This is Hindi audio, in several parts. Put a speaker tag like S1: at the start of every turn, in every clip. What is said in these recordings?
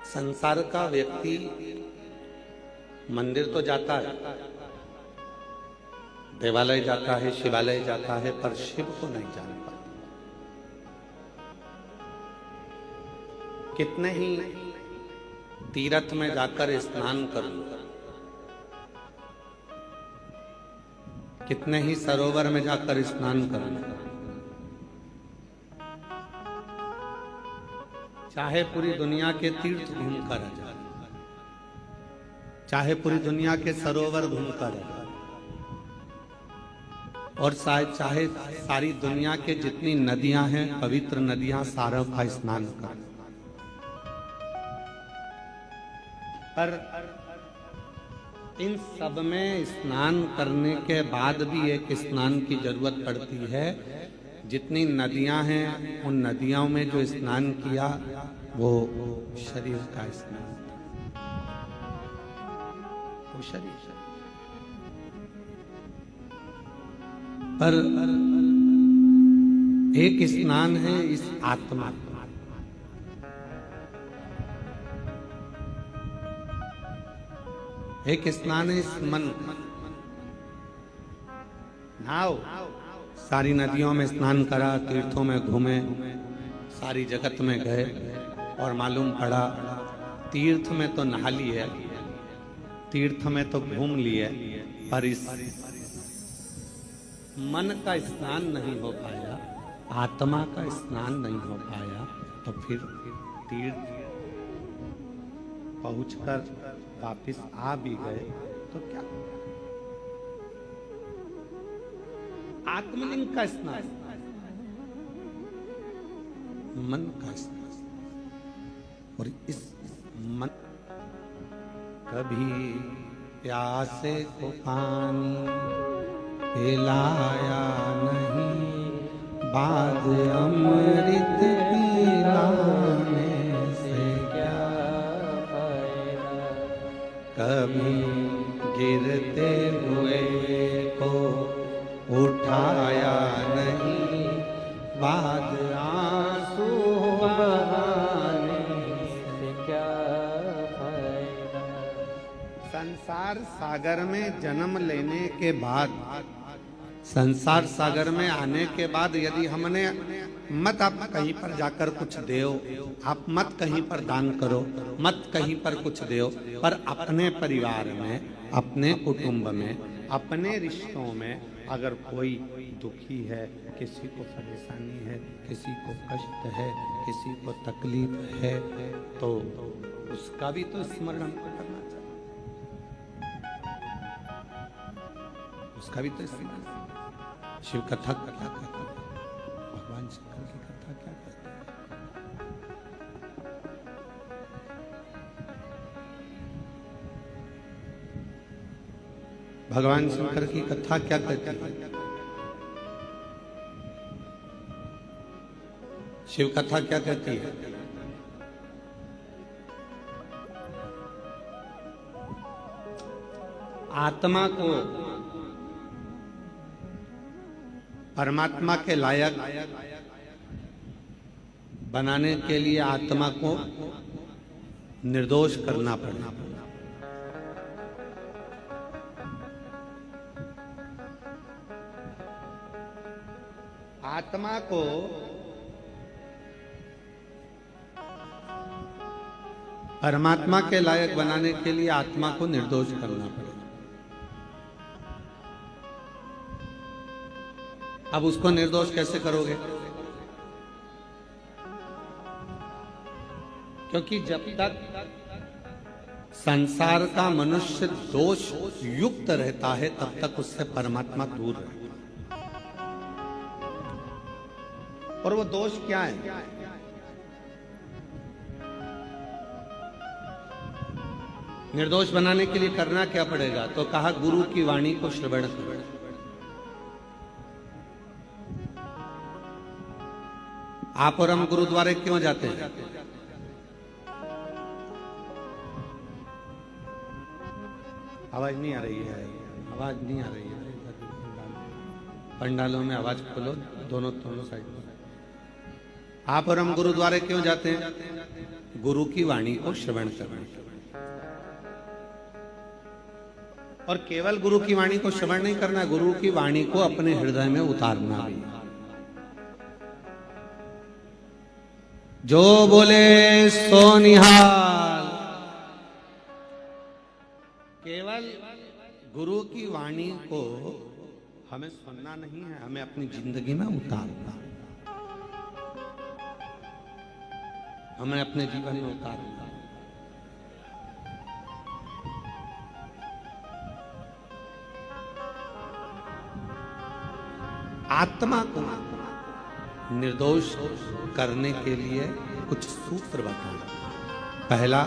S1: संसार का व्यक्ति मंदिर तो जाता है, देवालय जाता है, शिवालय जाता है, पर शिव को नहीं जान पाता। कितने ही तीर्थ में जाकर स्नान कर लो, कितने ही सरोवर में जाकर स्नान कर लो, चाहे पूरी दुनिया के तीर्थ घूमकर आ जाए, चाहे पूरी दुनिया के सरोवर घूमकर आ जाए, और चाहे सारी दुनिया के जितनी नदियां हैं, पवित्र नदियां, सारों का स्नान कर, पर इन सब में स्नान करने के बाद भी एक स्नान की जरूरत पड़ती है। जितनी नदियां हैं, उन नदियों में जो स्नान किया वो शरीर का स्नान, वो शरीर। पर एक स्नान है इस आत्मा, एक स्नान है इस मन। नाव सारी नदियों में स्नान करा, तीर्थों में घूमे, सारी जगत में गए, और मालूम पड़ा तीर्थ में तो नहा लिए, तीर्थ में तो घूम लिए, पर इस मन का स्नान नहीं हो पाया, आत्मा का स्नान नहीं हो पाया। तो फिर तीर्थ पहुंचकर वापिस आ भी गए तो क्या? आत्मलिंग का स्नान, मन का स्नान। और इस मन, कभी प्यासे को पानी पिलाया नहीं, बाद अमृत पिलाने से क्या फायदा। कभी गिरते हुए को उठाया नहीं, बाद आंसू बहाने से क्या फायदा। संसार सागर में जन्म लेने के बाद, संसार सागर में आने के बाद, यदि हमने मत आप कहीं पर जाकर कुछ देओ, आप मत कहीं पर दान करो, मत कहीं पर कुछ देओ, पर अपने परिवार में, अपने कुटुंब में, अपने रिश्तों में अगर कोई दुखी है, किसी को परेशानी है, किसी को कष्ट है, किसी को तकलीफ है, तो उसका भी तो स्मरण हमको करना चाहिए, उसका भी तो स्मरण। शिव कथा क्या कहते हैं, भगवान शंकर की कथा क्या कहते हैं? भगवान शंकर की कथा क्या कहती है? शिव कथा क्या कहती है? आत्मा को परमात्मा के लायक बनाने के लिए आत्मा को निर्दोष करना पड़ना। आत्मा को परमात्मा के लायक बनाने के लिए आत्मा को निर्दोष करना पड़ेगा। अब उसको निर्दोष कैसे करोगे? क्योंकि जब तक संसार का मनुष्य दोष युक्त रहता है, तब तक उससे परमात्मा दूर है। और वो दोष क्या है? निर्दोष बनाने के लिए करना क्या पड़ेगा? तो कहा गुरु की वाणी को श्रवण करो। आप और हम गुरुद्वारे क्यों जाते हैं? आवाज नहीं आ रही है, आवाज नहीं आ रही है। पंडालों में आवाज खोलो, दोनों साइड में। आप और हम गुरुद्वारे क्यों जाते हैं? गुरु की वाणी को श्रवण करने। और केवल गुरु की वाणी को श्रवण नहीं करना, गुरु की वाणी को अपने हृदय में उतारना भी। जो बोले सो निहाल। केवल गुरु की वाणी को हमें सुनना नहीं है, हमें अपनी जिंदगी में उतारना, हमें अपने जीवन में उतारना। आत्मा को निर्दोष करने के लिए कुछ सूत्र बताएं। पहला,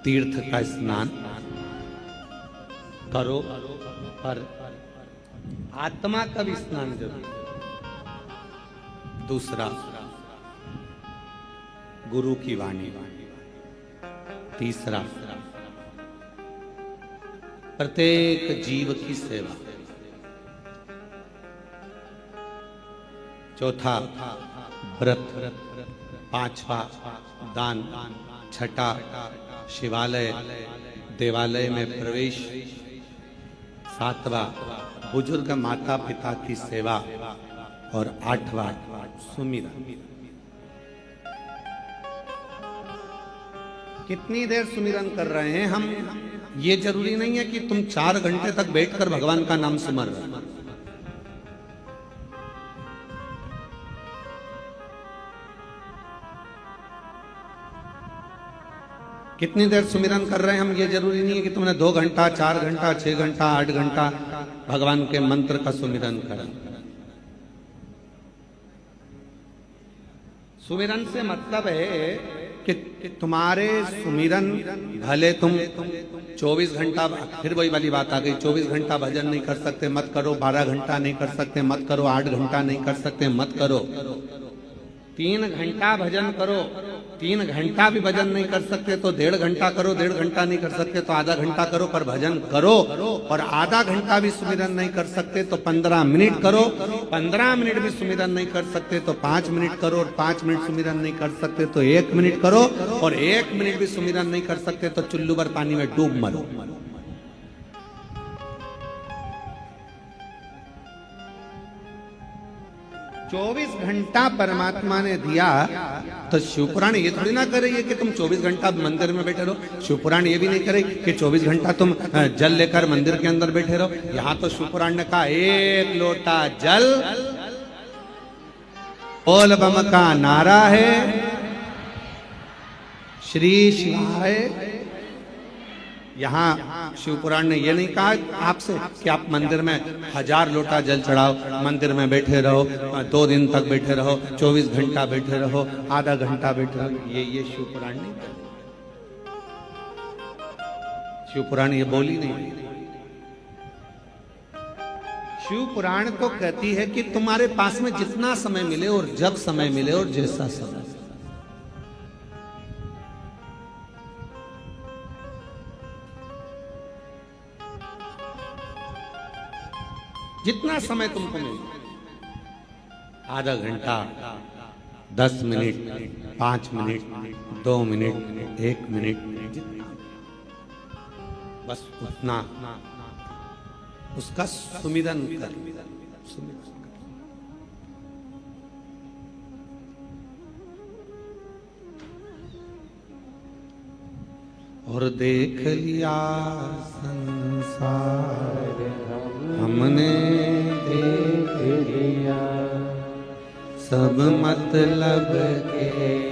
S1: तीर्थ का स्नान करो, पर आत्मा का भी स्नान जरूरी। दूसरा, गुरु की वाणी। तीसरा, प्रत्येक जीव की सेवा। चौथा, व्रत। पांचवा, दान। छठा, शिवालय देवालय में प्रवेश। सातवां, बुजुर्ग माता पिता की सेवा। और आठवां, सुमिरन। कितनी देर सुमिरन कर रहे हैं हम? ये जरूरी नहीं है कि तुम 4 घंटे तक बैठकर भगवान का नाम सुमर रहे हो। कितनी देर सुमिरन कर रहे हैं हम, ये जरूरी नहीं है कि तुमने 2 घंटा, 4 घंटा, 6 घंटा, 8 घंटा भगवान के मंत्र का सुमिरन करा। सुमिरन से मतलब है कि तुम्हारे सुमिरन, भले तुम 24 घंटा, फिर वही वाली बात आ गई, 24 घंटा भजन नहीं कर सकते मत करो, 12 घंटा नहीं कर सकते मत करो, 8 घंटा नहीं कर सकते मत करो, 3 घंटा भजन करो। 3 घंटा भी भजन नहीं कर सकते तो 1.5 घंटा करो, 1.5 घंटा नहीं कर सकते तो आधा घंटा करो, पर भजन करो। और आधा घंटा भी सुमिरन नहीं कर सकते तो 15 मिनट करो, 15 मिनट भी सुमिरन नहीं कर सकते तो 5 मिनट करो, और 5 मिनट सुमिरन नहीं कर सकते तो 1 मिनट करो, और 1 मिनट भी सुमिरन नहीं कर सकते तो चुल्लू भर पानी में डूब मरो। चौबीस घंटा परमात्मा ने दिया तो शिवपुराण ये थोड़ी ना करे कि तुम 24 घंटा मंदिर में बैठे रहो। शिवपुराण ये भी नहीं करे कि 24 घंटा तुम जल लेकर मंदिर के अंदर बैठे रहो। यहाँ तो शिवपुराण ने कहा 1 लोटा जल, बोल बम का नारा है, श्री शिवाय। यहाँ शिवपुराण ने यह नहीं कहा आपसे कि आप मंदिर में 1000 लोटा जल चढ़ाओ, मंदिर में बैठे रहो, 2 दिन तक बैठे रहो, 24 घंटा बैठे रहो, आधा घंटा बैठे रहो। ये शिवपुराण नहीं कहता। शिवपुराण ये बोली नहीं। शिवपुराण तो कहती है कि तुम्हारे पास में जितना समय मिले और जब समय मिले और जैसा समय, जितना समय तुमको मिले, आधा घंटा, 10 मिनट, 5 मिनट, 2 मिनट, 1 मिनट, जितना, बस उतना उसका सुमिरन कर। और देख लिया संसार हमने, देख लिया सब मतलब के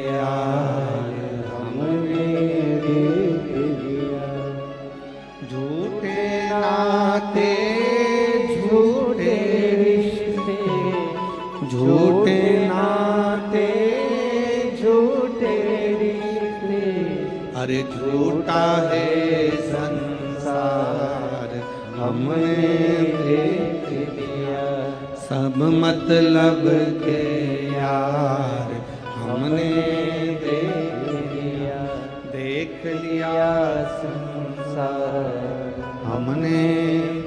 S1: यार हमने, देख लिया झूठे नाते, झूठे रिश्ते, झूठे नाते, झूठे रिश्ते, अरे झूठा है संसार हमने देख लिया सब मतलब के यार हमने, देख लिया संसार हमने,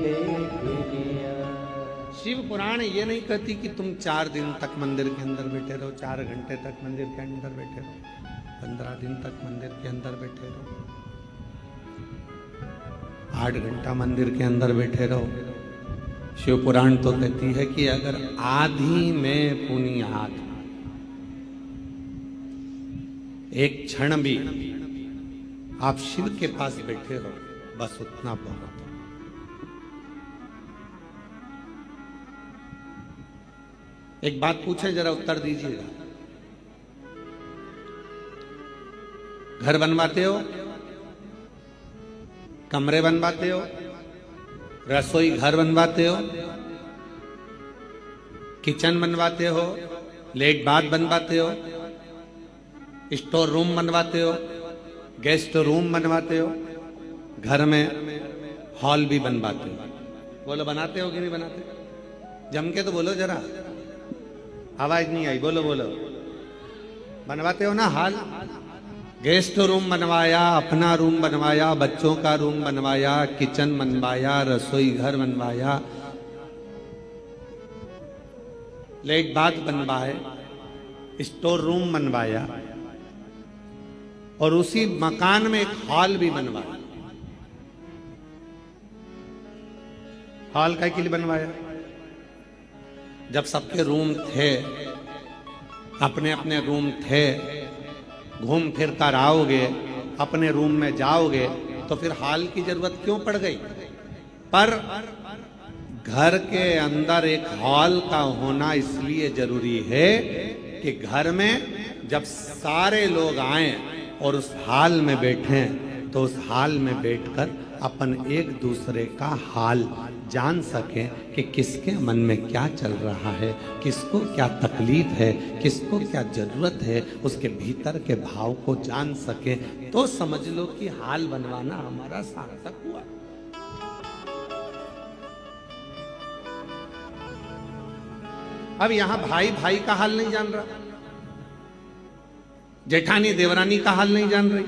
S1: देख लिया। शिव पुराण ये नहीं कहती कि तुम 4 दिन तक मंदिर के अंदर बैठे रहो, 4 घंटे तक मंदिर के अंदर बैठे रहो, 15 दिन तक मंदिर के अंदर बैठे रहो, 8 घंटा मंदिर के अंदर बैठे रहो। शिव पुराण तो कहती है कि अगर आधी में पुनियाद एक क्षण भी आप शिव के पास बैठे रहो, बस उतना बहुत। एक बात पूछे, जरा उत्तर दीजिएगा। घर बनवाते हो, कमरे बनवाते हो, रसोई घर बनवाते हो, किचन बनवाते हो, लेट बाथ बनवाते हो, स्टोर रूम बनवाते हो, गेस्ट रूम बनवाते हो, घर में हॉल भी बनवाते हो। बोलो बनाते हो कि नहीं बनाते? जम के तो बोलो जरा, आवाज नहीं आई, बोलो बोलो। बनवाते हो ना हॉल? गेस्ट रूम बनवाया, अपना रूम बनवाया, बच्चों का रूम बनवाया, किचन बनवाया, रसोई घर बनवाया, लेट बाथ बनवाए, स्टोर रूम बनवाया, और उसी मकान में एक हॉल भी बनवाया। हॉल का के लिए बनवाया? जब सबके रूम थे, अपने अपने रूम थे, घूम फिर कर आओगे, अपने रूम में जाओगे, तो फिर हॉल की जरूरत क्यों पड़ गई? पर घर के अंदर एक हॉल का होना इसलिए जरूरी है कि घर में जब सारे लोग आए और उस हॉल में बैठे, तो उस हॉल में बैठकर अपन एक दूसरे का हाल जान सकें कि किसके मन में क्या चल रहा है, किसको क्या तकलीफ है, किसको क्या जरूरत है, उसके भीतर के भाव को जान सके, तो समझ लो कि हाल बनवाना हमारा सार्थक हुआ। अब यहां भाई भाई का हाल नहीं जान रहा, जेठानी देवरानी का हाल नहीं जान रही,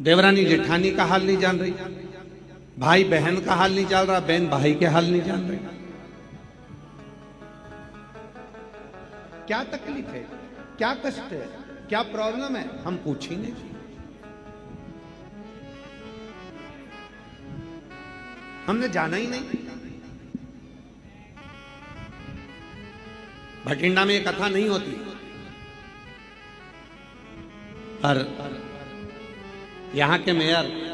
S1: देवरानी जेठानी का हाल नहीं जान रही, भाई बहन का हाल नहीं जान रहा, बहन भाई के हाल नहीं जान रही। क्या तकलीफ है, क्या कष्ट है, क्या प्रॉब्लम है, हम पूछेंगे। हमने जाना ही नहीं। भटिंडा में ये कथा नहीं होती, पर यहां के मेयर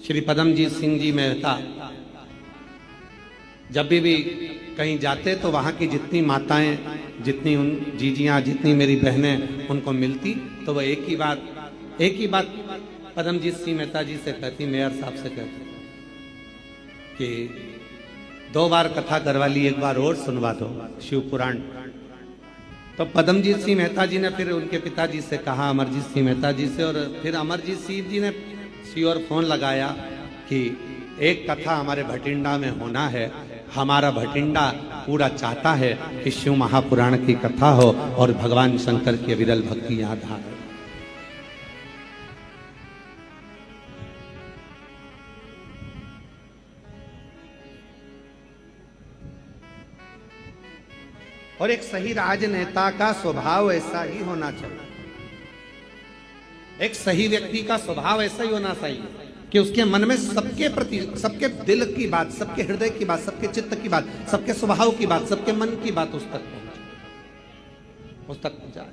S1: श्री पदमजीत सिंह जी मेहता जब भी कहीं जाते तो वहां की जितनी माताएं, जितनी उन जीजियां, जितनी मेरी बहनें उनको मिलती, तो वह एक ही बात पदमजीत सिंह मेहता जी से कहती, मेयर साहब से कहती कि 2 बार कथा करवा ली, एक बार और सुनवा दो शिव पुराण। तो पदमजीत सिंह मेहता जी ने फिर उनके पिताजी से कहा, अमरजीत सिंह मेहता जी से, और फिर अमरजीत सिंह जी ने श्योर फोन लगाया कि एक कथा हमारे भटिंडा में होना है, हमारा भटिंडा पूरा चाहता है कि शिव महापुराण की कथा हो और भगवान शंकर की विरल भक्ति यहाँ धारे। और एक सही राजनेता का स्वभाव ऐसा ही होना चाहिए, एक सही व्यक्ति का स्वभाव ऐसा ही होना चाहिए कि उसके मन में सबके प्रति, सबके दिल की बात, सबके हृदय की बात, सबके चित्त की बात, सबके स्वभाव की बात, सबके मन की बात उस तक पहुंचाए।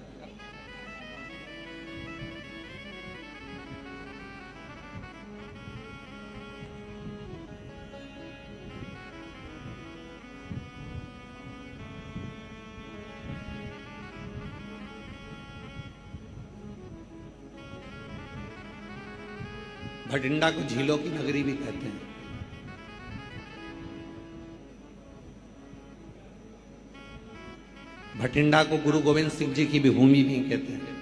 S1: भटिंडा को झीलों की नगरी भी कहते हैं। भटिंडा को गुरु गोविंद सिंह जी की भी भूमि भी कहते हैं।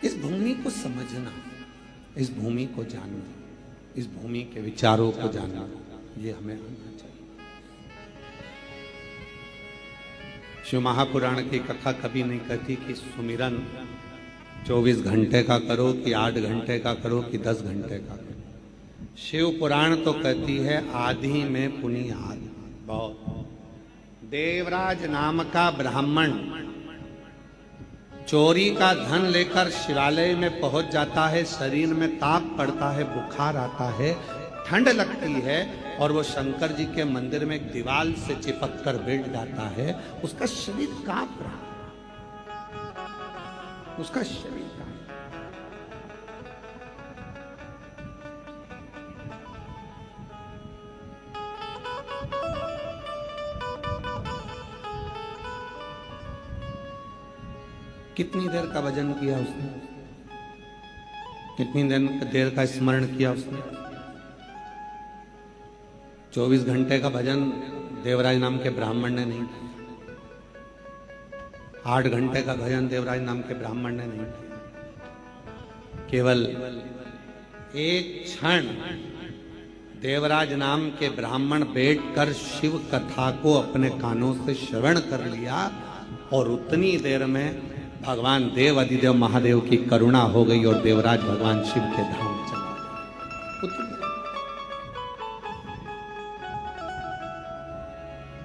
S1: इस भूमि को समझना, इस भूमि को जानना, इस भूमि के विचारों को जानना, ये हमें आना चाहिए। शिव महापुराण की कथा कभी नहीं कहती कि सुमिरन 24 घंटे का करो कि 8 घंटे का करो कि 10 घंटे का करो। शिव पुराण तो कहती है आदि में पुनियाद। बहुत देवराज नाम का ब्राह्मण चोरी का धन लेकर शिवालय में पहुंच जाता है। शरीर में ताप पड़ता है, बुखार आता है, ठंड लगती है और वो शंकर जी के मंदिर में एक दीवार से चिपक कर बैठ जाता है। उसका शरीर कांप रहा है, उसका शरीर कितनी देर का भजन किया उसने, कितनी देर का स्मरण किया उसने। 24 घंटे का भजन देवराज नाम के ब्राह्मण ने नहीं किया। 8 घंटे का भजन देवराज नाम के ब्राह्मण ने नहीं किया। केवल एक क्षण देवराज नाम के ब्राह्मण बैठकर शिव कथा को अपने कानों से श्रवण कर लिया और उतनी देर में भगवान देव अधिदेव महादेव की करुणा हो गई और देवराज भगवान शिव के धाम चला गया।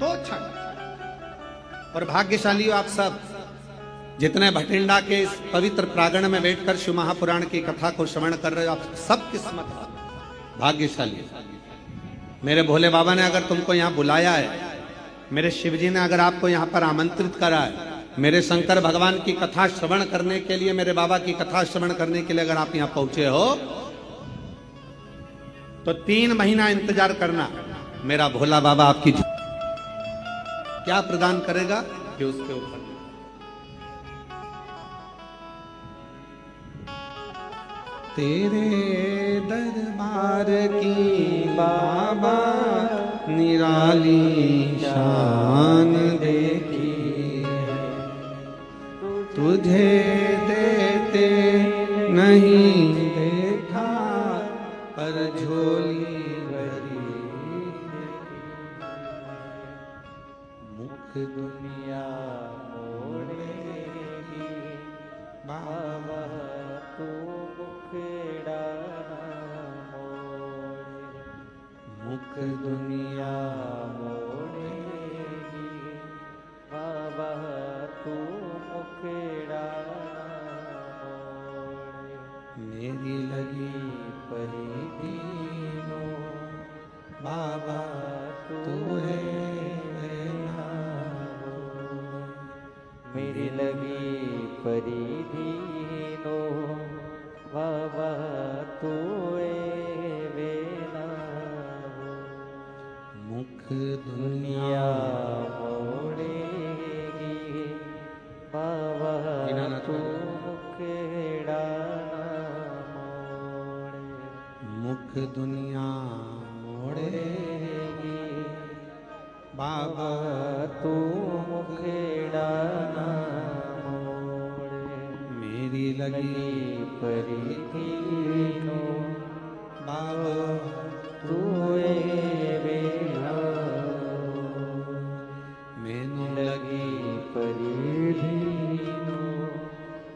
S1: दो क्षण। और भाग्यशाली हो आप सब, जितने भटिंडा के इस पवित्र प्रांगण में बैठकर शिव महापुराण की कथा को श्रवण कर रहे हो, आप सब किस्मत भाग्यशाली। मेरे भोले बाबा ने अगर तुमको यहां बुलाया है, मेरे शिव जी ने अगर आपको यहां पर आमंत्रित करा है, मेरे शंकर भगवान की कथा श्रवण करने के लिए, मेरे बाबा की कथा श्रवण करने के लिए अगर आप यहां पहुंचे हो तो 3 महीना इंतजार करना। मेरा भोला बाबा आपकी क्या प्रदान करेगा ये उसके ऊपर। तेरे दरबार की बाबा निराली शान देखी, तुझे देते नहीं देखा पर झोली भरी। मुख दुनिया मोड़ेगी बाबा तू मुखड़ा मोड़े। मुख दुनिया मोड़ेगी बाबा तू मुखड़ा मोड़े। मेरी लगी परी दीनो बाबा तू है ना। मेरी लगी परी दीनो बाबा तू वेना। मुख दुनिया मोड़ेगी बाबा तू मुखड़ा मोड़े। मुख दुनिया मोड़ेगी बाबा तू मुखड़ा मोड़े। मेरी लगी परी दीनो बाबा तू वेला। मैनू लगी परी दीनो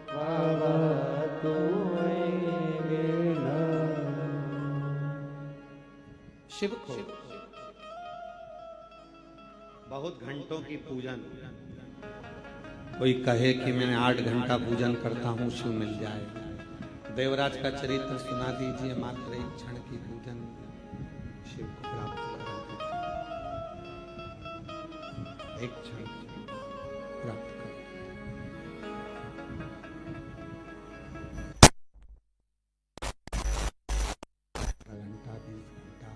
S1: बाबा तू वेला। शिव को बहुत घंटों की पूजन, कोई कहे कि मैंने 8 घंटा पूजन करता हूं शिव मिल जाए। देवराज का चरित्र सुना दीजिए, मात्र एक क्षण की पूजन शिव को प्राप्त कर, एक क्षण प्राप्त कर। घंटा 20 घंटा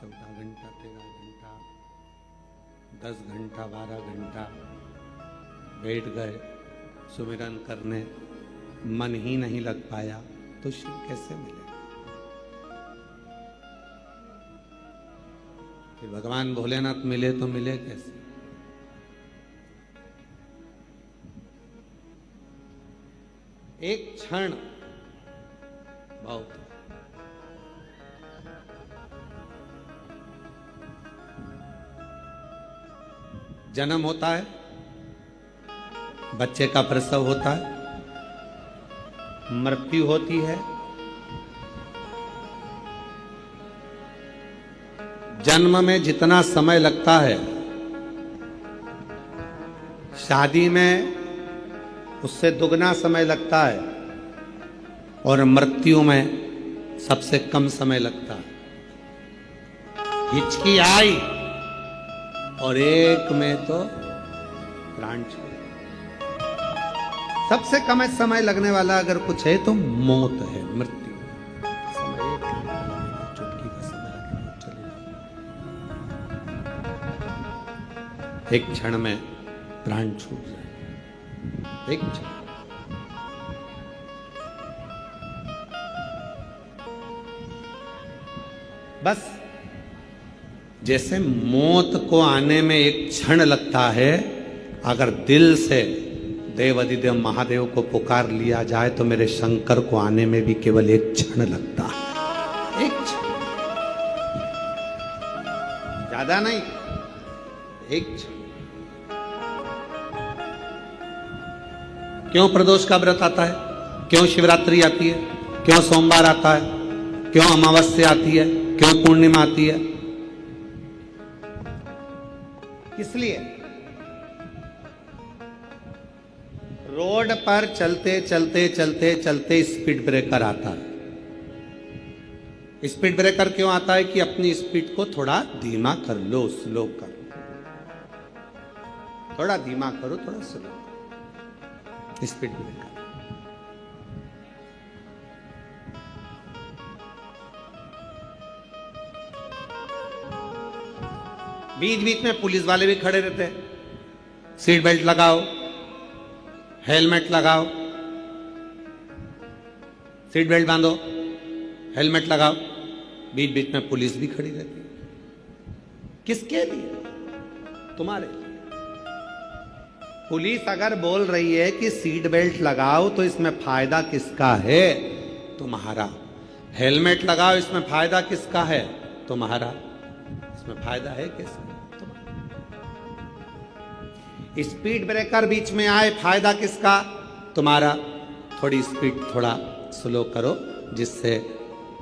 S1: 14 घंटा 13 घंटा 10 घंटा 12 घंटा बैठ गए सुमिरन करने, मन ही नहीं लग पाया तो शिव कैसे मिले। फिर भगवान भोलेनाथ मिले तो मिले कैसे। एक क्षण बहुत। जन्म होता है, बच्चे का प्रसव होता है, मृत्यु होती है, जन्म में जितना समय लगता है शादी में उससे दुगना समय लगता है, और मृत्यु में सबसे कम समय लगता है। हिचकी आई और एक में तो प्राण छोड़। सबसे कम समय लगने वाला अगर कुछ है तो मौत है, मृत्यु। समय चुटकी का समय लगेगा, चलेगा। एक क्षण में प्राण छूट जाए, एक क्षण। बस जैसे मौत को आने में एक क्षण लगता है, अगर दिल से देव अधिदेव महादेव को पुकार लिया जाए तो मेरे शंकर को आने में भी केवल एक क्षण लगता है, एक क्षण, ज्यादा नहीं, एक क्षण। क्यों प्रदोष का व्रत आता है, क्यों शिवरात्रि आती है, क्यों सोमवार आता है, क्यों अमावस्या आती है, क्यों पूर्णिमा आती है? इसलिए रोड पर चलते चलते चलते चलते स्पीड ब्रेकर आता है। स्पीड ब्रेकर क्यों आता है? कि अपनी स्पीड को थोड़ा धीमा कर लो, स्लो कर, थोड़ा धीमा करो, थोड़ा स्लो। स्पीड ब्रेकर बीच बीच में पुलिस वाले भी खड़े रहते हैं, सीट बेल्ट लगाओ, हेलमेट लगाओ, सीट बेल्ट बांधो, हेलमेट लगाओ। बीच बीच में पुलिस भी खड़ी रहती है। किसके लिए? तुम्हारे लिए। पुलिस अगर बोल रही है कि सीट बेल्ट लगाओ तो इसमें फायदा किसका है? तुम्हारा। हेलमेट लगाओ, इसमें फायदा किसका है? तुम्हारा। इसमें फायदा है किसका? स्पीड ब्रेकर बीच में आए, फायदा किसका? तुम्हारा। थोड़ी स्पीड थोड़ा स्लो करो जिससे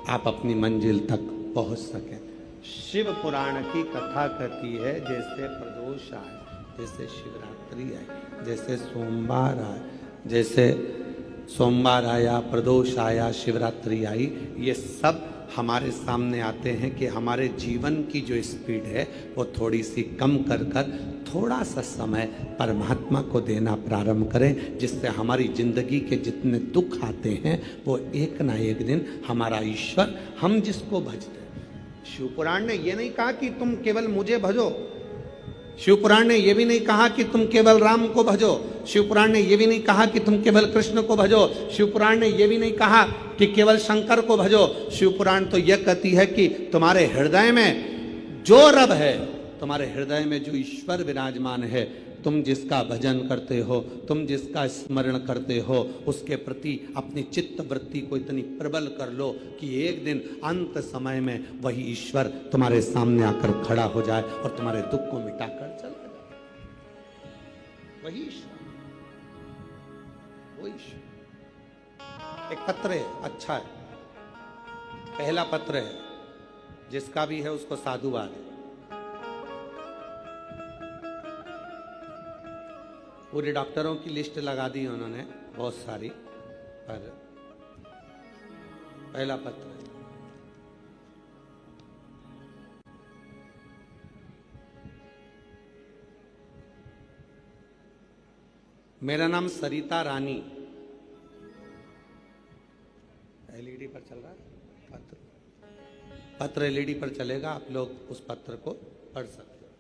S1: आप अपनी मंजिल तक पहुंच सकें। शिव पुराण की कथा कहती है जैसे प्रदोष आए, जैसे शिवरात्रि आई, जैसे सोमवार आए, जैसे सोमवार आया, प्रदोष आया, शिवरात्रि आई, ये सब हमारे सामने आते हैं कि हमारे जीवन की जो स्पीड है वो थोड़ी सी कम कर कर थोड़ा सा समय परमात्मा को देना प्रारंभ करें, जिससे हमारी जिंदगी के जितने दुख आते हैं वो एक ना एक दिन हमारा ईश्वर, हम जिसको भजते हैं। शिवपुराण ने ये नहीं कहा कि तुम केवल मुझे भजो, शिवपुराण ने यह भी नहीं कहा कि तुम केवल राम को भजो, शिवपुराण ने यह भी नहीं कहा कि तुम केवल कृष्ण को भजो, शिवपुराण ने यह भी नहीं कहा कि केवल शंकर को भजो। शिवपुराण तो यह कहती है कि तुम्हारे हृदय में जो रब है, तुम्हारे हृदय में जो ईश्वर विराजमान है, तुम जिसका भजन करते हो, तुम जिसका स्मरण करते हो, उसके प्रति अपनी चित्त वृत्ति को इतनी प्रबल कर लो कि एक दिन अंत समय में वही ईश्वर तुम्हारे सामने आकर खड़ा हो जाए और तुम्हारे दुख को मिटाकर चला जाए। वही ईश्वर, वो ईश्वर। एक पत्र है, अच्छा है, पहला पत्र है, जिसका भी है उसको साधुवाद है। पूरे डॉक्टरों की लिस्ट लगा दी उन्होंने बहुत सारी, पर पहला पत्र है। मेरा नाम सरिता रानी। एलईडी पर चल रहा है पत्र, पत्र एलईडी पर चलेगा, आप लोग उस पत्र को पढ़ सकते हो।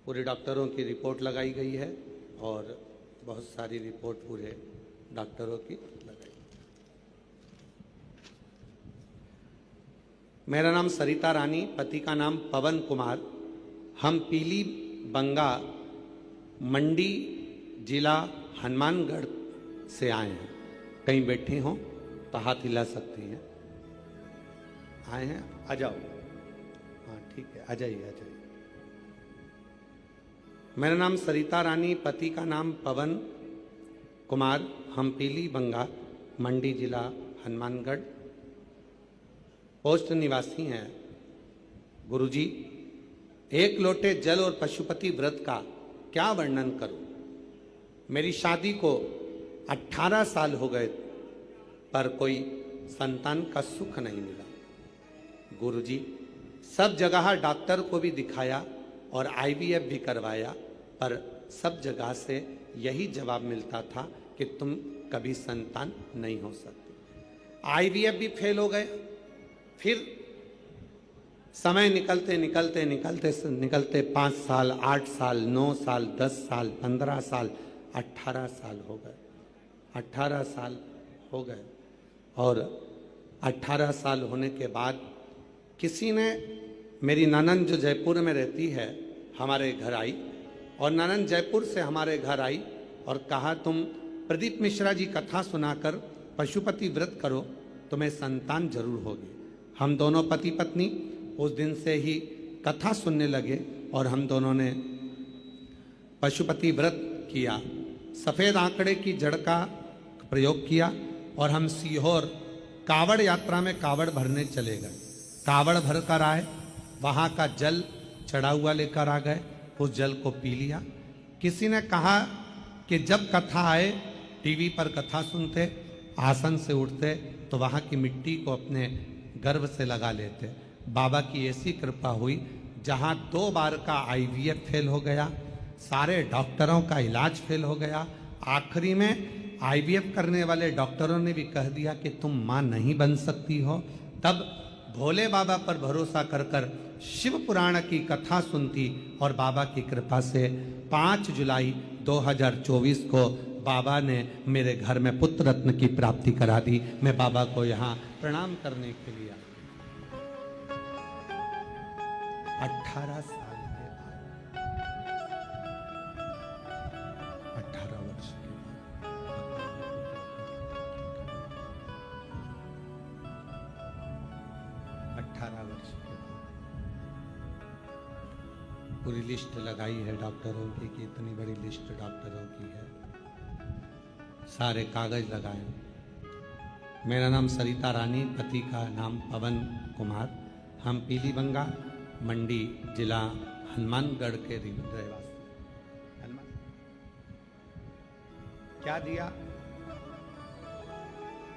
S1: पूरे डॉक्टरों की रिपोर्ट लगाई गई है और बहुत सारी रिपोर्ट पूरे डॉक्टरों की लगाई। मेरा नाम सरिता रानी, पति का नाम पवन कुमार। हम पीली बंगा मंडी जिला हनुमानगढ़ से आए हैं। कहीं बैठे हों तो हाथ हिला सकती हैं। आए हैं, आ जाओ। हाँ ठीक है, आ जाइए, आ जाइए। मेरा नाम सरिता रानी, पति का नाम पवन कुमार, हम पीली बंगा, मंडी जिला हनुमानगढ़, पोस्ट निवासी हैं। गुरुजी, एक लोटे जल और पशुपति व्रत का क्या वर्णन करूं? मेरी शादी को 18 साल हो गए पर कोई संतान का सुख नहीं मिला। गुरुजी, सब जगह डॉक्टर को भी दिखाया और आईवीएफ भी करवाया, पर सब जगह से यही जवाब मिलता था कि तुम कभी संतान नहीं हो सकते। आईवीएफ भी फेल हो गए। फिर समय निकलते निकलते निकलते निकलते 5 साल, 8 साल, 9 साल, 10 साल, 15 साल, 18 साल हो गए। 18 साल हो गए और 18 साल होने के बाद किसी ने, मेरी ननंद जो जयपुर में रहती है, हमारे घर आई और ननंद जयपुर से हमारे घर आई और कहा तुम प्रदीप मिश्रा जी कथा सुनाकर पशुपति व्रत करो, तुम्हें संतान जरूर होगी। हम दोनों पति पत्नी उस दिन से ही कथा सुनने लगे और हम दोनों ने पशुपति व्रत किया। सफ़ेद आंकड़े की जड़ का प्रयोग किया और हम सीहोर कावड़ यात्रा में कावड़ भरने चले गए। कावड़ भर कर आए, वहाँ का जल चढ़ा हुआ लेकर आ गए, उस जल को पी लिया। किसी ने कहा कि जब कथा आए, टीवी पर कथा सुनते, आसन से उठते तो वहाँ की मिट्टी को अपने गर्भ से लगा लेते। बाबा की ऐसी कृपा हुई, जहाँ 2 बार का आईवीएफ फेल हो गया, सारे डॉक्टरों का इलाज फेल हो गया। आखिरी में आईवीएफ करने वाले डॉक्टरों ने भी कह दिया कि तुम माँ नहीं बन सकती हो। तब भोले बाबा पर भरोसा कर कर शिव पुराण की कथा सुनती और बाबा की कृपा से 5 जुलाई 2024 को बाबा ने मेरे घर में पुत्र रत्न की प्राप्ति करा दी। मैं बाबा को यहाँ प्रणाम करने के लिए 18 साल के बाद, 18 वर्ष के बाद, 18 वर्ष के बाद पूरी लिस्ट लगाई है डॉक्टरों की कि इतनी बड़ी लिस्ट डॉक्टरों की है, सारे कागज लगाए। मेरा नाम सरिता रानी, पति का नाम पवन कुमार, हम पीली बंगा, मंडी जिला हनुमानगढ़ के रहवासी। क्या दिया?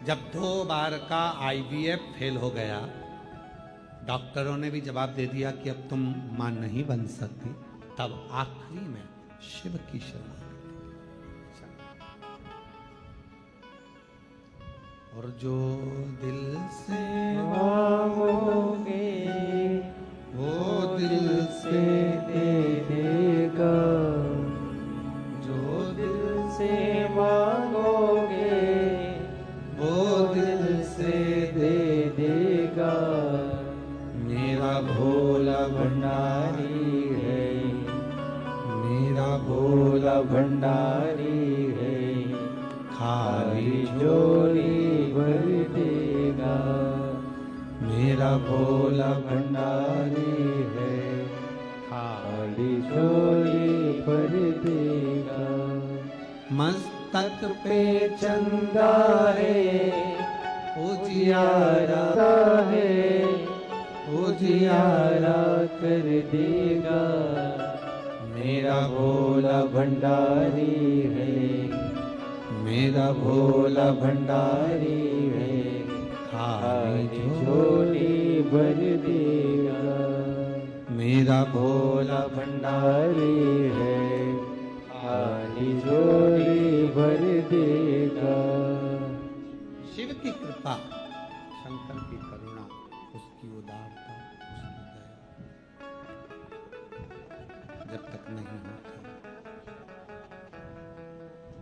S1: जब 2 बार का आईवीएफ फेल हो गया, डॉक्टरों ने भी जवाब दे दिया कि अब तुम मां नहीं बन सकती, तब आखिरी में शिव की शरण। और जो दिल से मांगोगे वो दिल से दे देगा, जो दिल से मांगोगे वो दिल से दे देगा। मेरा भोला भंडारी है, मेरा भोला भंडारी है, खाली झोली भर देगा। मेरा भोला भंडारी है, खाली झोली भर देगा। मस्तक पे चंदा है, उजियारा है, उजियारा कर देगा। मेरा भोला भंडारी है, मेरा भोला भंडारी है, खाली झोली भर देगा। मेरा भोला भंडारी है, खाली झोली भर देगा। शिव की कृपा, शंकर की करुणा, उसकी उदारता, उसकी दया जब तक नहीं होता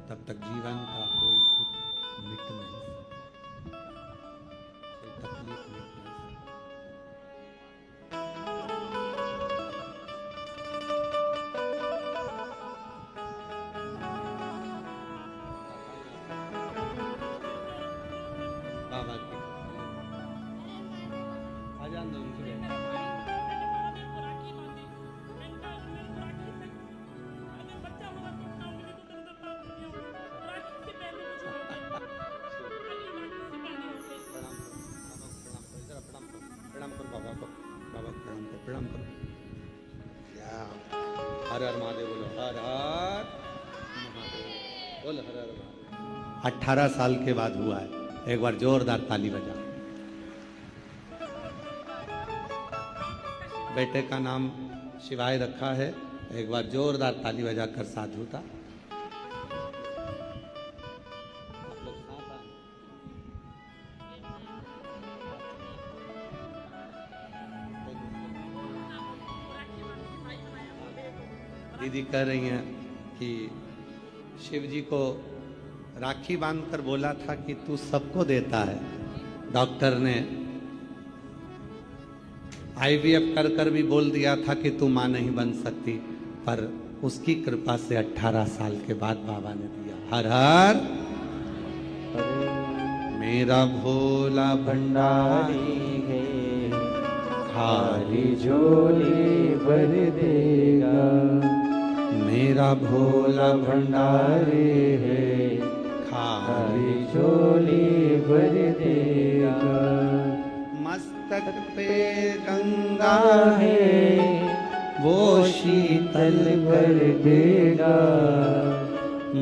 S1: तब तक जीवन का कोई दुख मिट नहीं सकता, कोई तकलीफ मिट नहीं सकती। बाबा की आजान दो बोल हर हर महादेव। 18 साल के बाद हुआ है। एक बार जोरदार ताली बजा। बेटे का नाम शिवाय रखा है। एक बार जोरदार ताली बजाकर साधु का। दीदी कह रही हैं कि शिव जी को राखी बांधकर बोला था कि तू सबको देता है। डॉक्टर ने IVF कर कर भी बोल दिया था कि तू मां नहीं बन सकती, पर उसकी कृपा से 18 साल के बाद बाबा ने दिया। हर हर मेरा भोला भंडारी है, खाली झोली भर देगा। मेरा भोला भंडारी है, खाली झोली भर देगा। मस्तक पे गंगा है, वो शीतल कर देगा।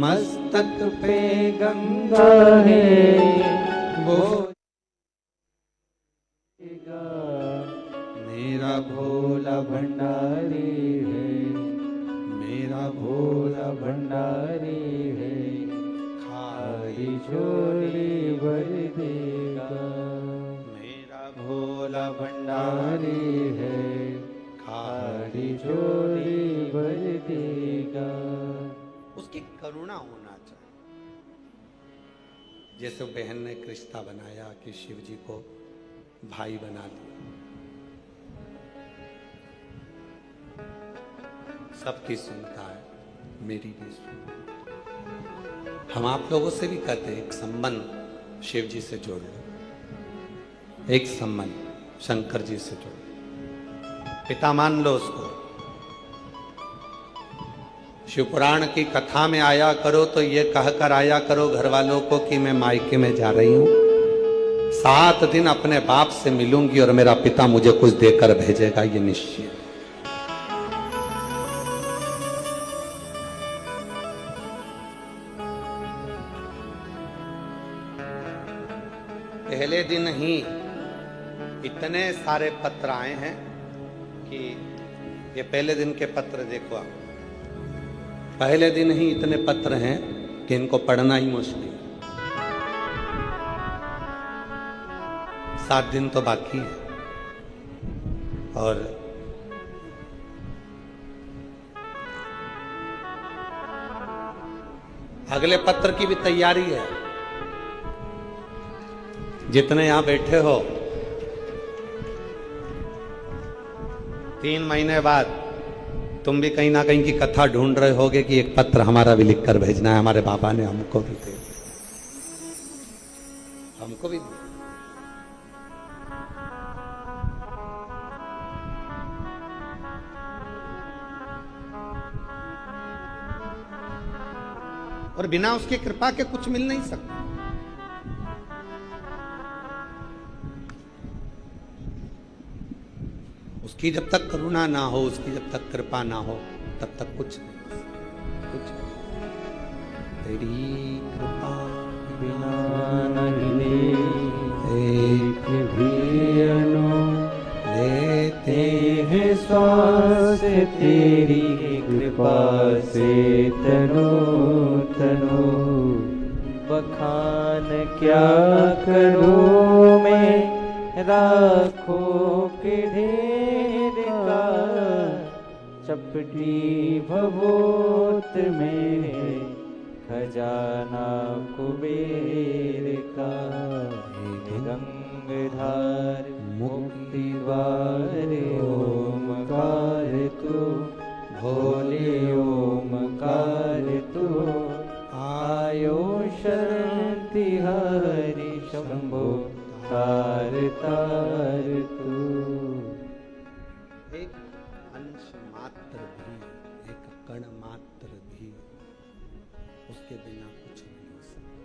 S1: मस्तक पे गंगा है, वो मेरा भोला भंडारी है, मेरा भोला भंडारी है, खाली झोली भर देगा। मेरा भोला भंडारी है, खाली झोली भर देगा। उसकी करुणा होना चाहिए। जैसे बहन ने रिश्ता बनाया कि शिव जी को भाई बना लिया। सबकी सुनता है, मेरी भी सुनता। हम आप लोगों से भी कहते हैं एक संबंध शिव जी से जोड़ लो, एक संबंध शंकर जी से जोड़ लो, पिता मान लो उसको। शिव पुराण की कथा में आया करो तो ये कहकर आया करो घर वालों को कि मैं मायके में जा रही हूं, 7 दिन अपने बाप से मिलूंगी और मेरा पिता मुझे कुछ देकर भेजेगा, ये निश्चय। पहले दिन ही इतने सारे पत्र आए हैं कि ये पहले दिन के पत्र देखो आप। पहले दिन ही इतने पत्र हैं कि इनको पढ़ना ही मुश्किल। 7 दिन तो बाकी है और अगले पत्र की भी तैयारी है। जितने यहां बैठे हो 3 महीने बाद तुम भी कहीं ना कहीं की कथा ढूंढ रहे होगे कि एक पत्र हमारा भी लिख कर भेजना है। हमारे बाबा ने हमको भी दे, हमको भी दे। और बिना उसकी कृपा के कुछ मिल नहीं सकता। उसकी जब तक करुणा ना हो, उसकी जब तक कृपा ना हो, तब तक कुछ नहीं, कुछ नहीं। तेरी कृपा बिना नहीं एक भी अनु लेते हैं श्वास, तेरी कृपा से तनो तनो। बखान क्या करूं मैं राखों के ढेर का, चपटी भभूत में खजाना कुबेर का। गंगधार मुक्ति द्वार ओमकार तू, भोले ओमकार तू। आयो शरण तिहारी शंभो तार तार तू। एक अंश मात्र भी, एक कण मात्र भी उसके बिना कुछ नहीं हो सकता।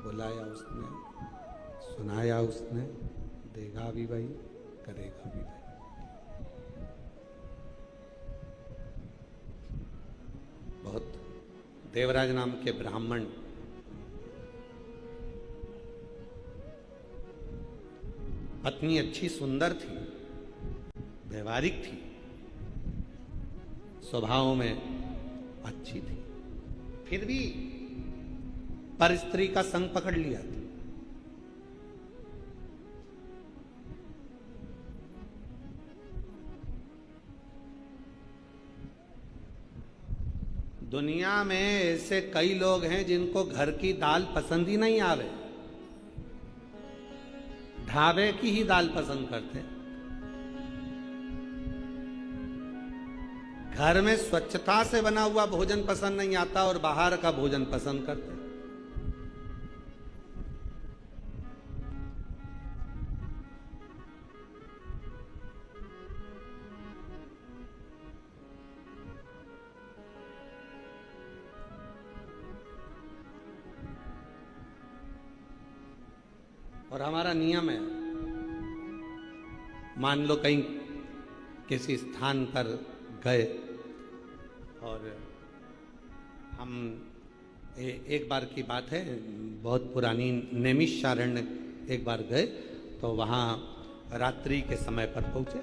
S1: बुलाया उसने, सुनाया उसने, देगा भी भाई, करेगा भी भाई। बहुत देवराज नाम के ब्राह्मण पत्नी अच्छी सुंदर थी, व्यवहारिक थी, स्वभाव में अच्छी थी, फिर भी पर स्त्री का संग पकड़ लिया था। दुनिया में ऐसे कई लोग हैं जिनको घर की दाल पसंद ही नहीं आवे, ढाबे की ही दाल पसंद करते। घर में स्वच्छता से बना हुआ भोजन पसंद नहीं आता और बाहर का भोजन पसंद करते। और हमारा नियम है, मान लो कहीं किसी स्थान पर गए और हम एक बार की बात है, बहुत पुरानी, नैमिषारण्य एक बार गए तो वहां रात्रि के समय पर पहुंचे,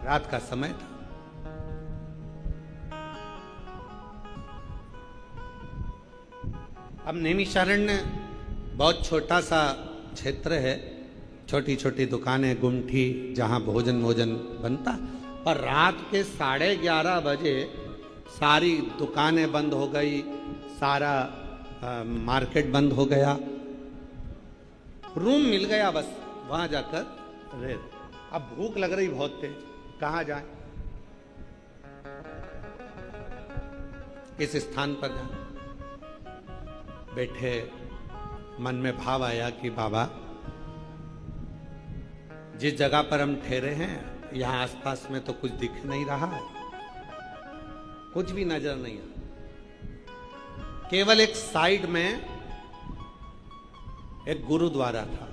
S1: रात का समय था। अब नैमिषारण्य बहुत छोटा सा क्षेत्र है, छोटी छोटी दुकानें, गुमठी, जहां भोजन बनता। पर रात के 11:30 बजे सारी दुकानें बंद हो गई, सारा मार्केट बंद हो गया, रूम मिल गया बस वहां जाकर रह। अब भूख लग रही बहुत तेज, कहां जाए, किस स्थान पर जाए। बैठे, मन में भाव आया कि बाबा जिस जगह पर हम ठहरे हैं यहां आसपास में तो कुछ दिख नहीं रहा है, कुछ भी नजर नहीं आ, केवल एक साइड में एक गुरुद्वारा था,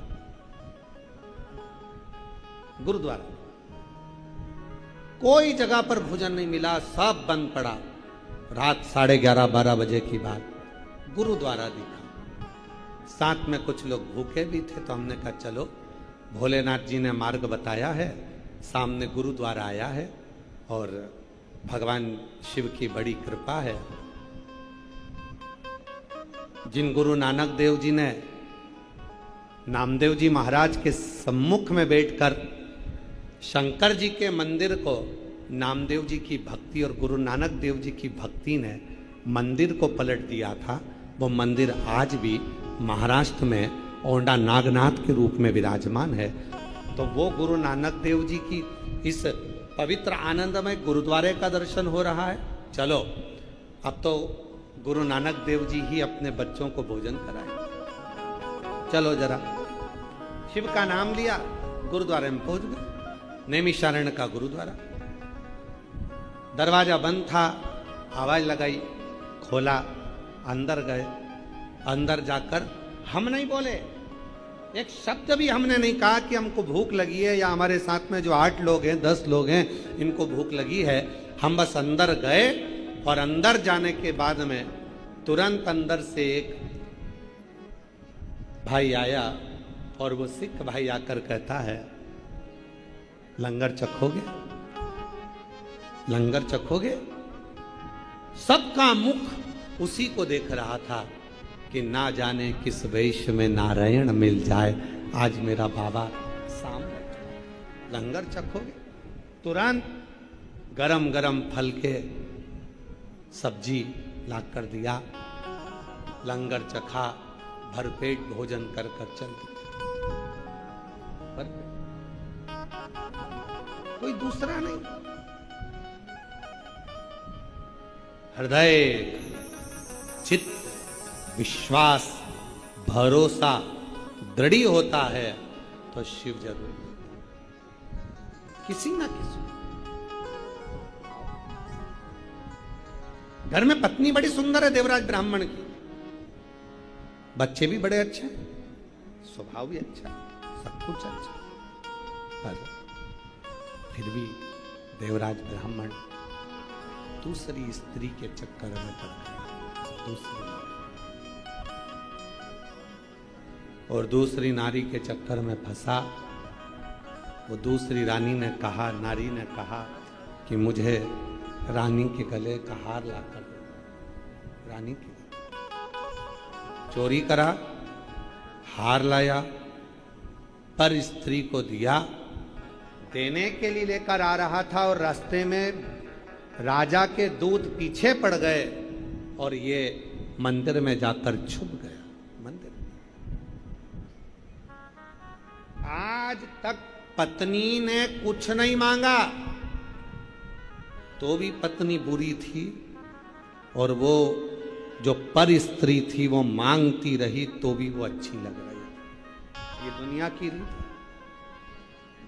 S1: गुरुद्वारा। कोई जगह पर भोजन नहीं मिला, सब बंद पड़ा। रात 11:30-12 बजे की बात, गुरुद्वारा दिखा, साथ में कुछ लोग भूखे भी थे, तो हमने कहा चलो, भोलेनाथ जी ने मार्ग बताया है, सामने गुरुद्वारा आया है और भगवान शिव की बड़ी कृपा है। जिन गुरु नानक देव जी ने नामदेव जी महाराज के सम्मुख में बैठकर शंकर जी के मंदिर को नामदेव जी की भक्ति और गुरु नानक देव जी की भक्ति ने मंदिर को पलट दिया था, वो मंदिर आज भी महाराष्ट्र में औंडा नागनाथ के रूप में विराजमान है। तो वो गुरु नानक देव जी की इस पवित्र आनंदमय गुरुद्वारे का दर्शन हो रहा है। चलो अब तो गुरु नानक देव जी ही अपने बच्चों को भोजन कराए, चलो जरा। शिव का नाम लिया, गुरुद्वारे में पहुंच गए, नैमिषारण्य का गुरुद्वारा। दरवाजा बंद था, आवाज लगाई, खोला, अंदर गए। अंदर जाकर हम नहीं बोले, एक शब्द भी हमने नहीं कहा कि हमको भूख लगी है या हमारे साथ में जो 8 लोग हैं, 10 लोग हैं, इनको भूख लगी है। हम बस अंदर गए और अंदर जाने के बाद में तुरंत अंदर से एक भाई आया और वो सिख भाई आकर कहता है, लंगर चखोगे, लंगर चखोगे। सबका मुख उसी को देख रहा था कि ना जाने किस वेश में नारायण मिल जाए, आज मेरा बाबा सामने, लंगर चखोगे। तुरंत गरम गरम फल के सब्जी ला कर दिया, लंगर चखा, भरपेट भोजन कर कर चल दिया। कोई दूसरा नहीं, हृदय, चित्त, विश्वास, भरोसा दृढ़ होता है तो शिव जरूर किसी ना किसी। घर में पत्नी बड़ी सुंदर है देवराज ब्राह्मण की, बच्चे भी बड़े अच्छे हैं, स्वभाव भी अच्छा है, सब कुछ अच्छा, पर फिर भी देवराज ब्राह्मण दूसरी स्त्री के चक्कर में पड़ गया, दूसरी, और दूसरी नारी के चक्कर में फंसा। वो दूसरी रानी ने कहा, नारी ने कहा कि मुझे रानी के गले का हार ला कर दो। रानी के चोरी करा, हार लाया, पर स्त्री को दिया। देने के लिए लेकर आ रहा था और रास्ते में राजा के दूत पीछे पड़ गए और ये मंदिर में जाकर छुप गया। मंदिर आज तक पत्नी ने कुछ नहीं मांगा तो भी पत्नी बुरी थी, और वो जो पर स्त्री थी वो मांगती रही तो भी वो अच्छी लग रही थी। ये दुनिया की रीत है,